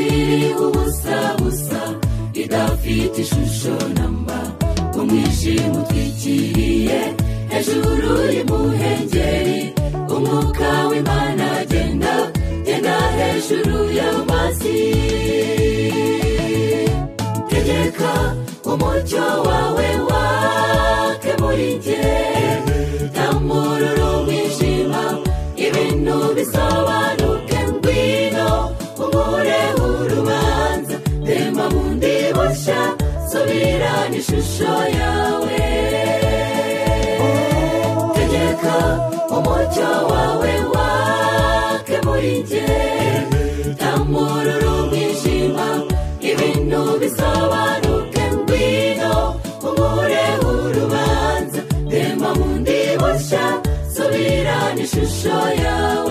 iri ubusa busa idafite ishusho namba umwijima utwikiriye hejuru y'umuhengeri umwuka w'Imana agenda hejuru y'amazi tegeka umucyo wawe wake muri njye tamurura umwijima ibintu bisobanuke ngwino unkureho urubanza rema bundi bushya subirana ishusho yawe tegeka umucyo wawe wake muri njye tamurura umwijima ibintu bisobanuke ngwino unkureho urubanza rema bundi bushya subirana ishusho yawe